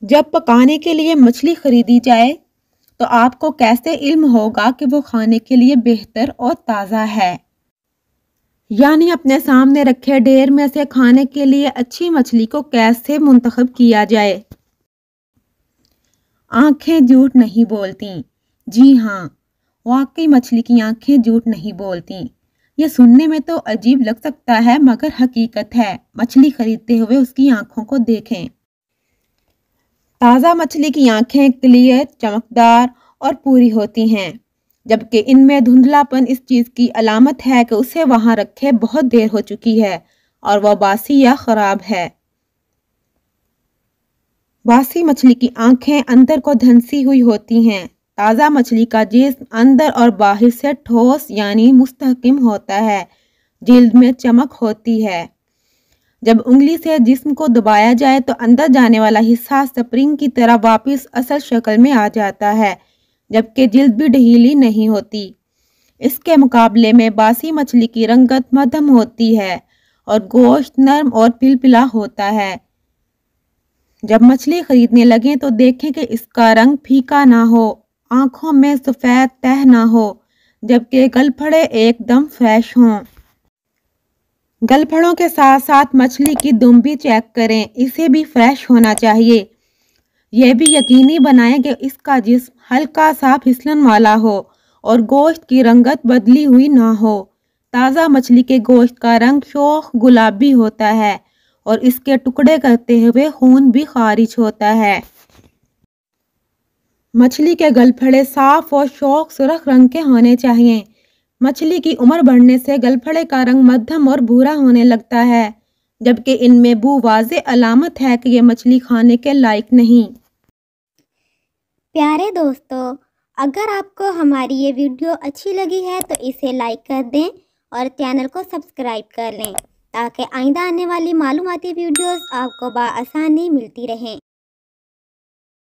जब पकाने के लिए मछली खरीदी जाए तो आपको कैसे इल्म होगा कि वो खाने के लिए बेहतर और ताज़ा है। यानी अपने सामने रखे ढेर में से खाने के लिए अच्छी मछली को कैसे मुंतखब किया जाए। आंखें झूठ नहीं बोलती। जी हाँ, वाकई मछली की आंखें झूठ नहीं बोलती। ये सुनने में तो अजीब लग सकता है मगर हकीकत है। मछली खरीदते हुए उसकी आंखों को देखें। ताज़ा मछली की आंखें क्लियर, चमकदार और पूरी होती हैं, जबकि इनमें धुंधलापन इस चीज़ की अलामत है कि उसे वहां रखे बहुत देर हो चुकी है और वह बासी या खराब है। बासी मछली की आंखें अंदर को धंसी हुई होती हैं। ताज़ा मछली का जिस्म अंदर और बाहर से ठोस यानी मुस्तहकम होता है। जिल्द में चमक होती है। जब उंगली से जिस्म को दबाया जाए तो अंदर जाने वाला हिस्सा स्प्रिंग की तरह वापस असल शक्ल में आ जाता है, जबकि जिल्द भी ढीली नहीं होती। इसके मुकाबले में बासी मछली की रंगत मध्यम होती है और गोश्त नरम और पिलपिला होता है। जब मछली खरीदने लगें तो देखें कि इसका रंग फीका ना हो, आंखों में सफ़ेद तह ना हो, जबकि गलफड़े एकदम फ्रेश हों। गलफड़ों के साथ साथ मछली की दुम भी चेक करें, इसे भी फ्रेश होना चाहिए। यह भी यकीनी बनाएं कि इसका जिस्म हल्का सा फिसलन वाला हो और गोश्त की रंगत बदली हुई ना हो। ताज़ा मछली के गोश्त का रंग शोख गुलाबी होता है और इसके टुकड़े करते हुए खून भी खारिज होता है। मछली के गलफड़े साफ और शौक सुर्ख रंग के होने चाहिए। मछली की उम्र बढ़ने से गलफड़े का रंग मध्यम और भूरा होने लगता है, जबकि इनमें बू वाज़े अलामत है कि ये मछली खाने के लायक नहीं। प्यारे दोस्तों, अगर आपको हमारी ये वीडियो अच्छी लगी है तो इसे लाइक कर दें और चैनल को सब्सक्राइब कर लें ताकि आइंदा आने वाली मालूमाती वीडियोस आपको बआसानी मिलती रहें।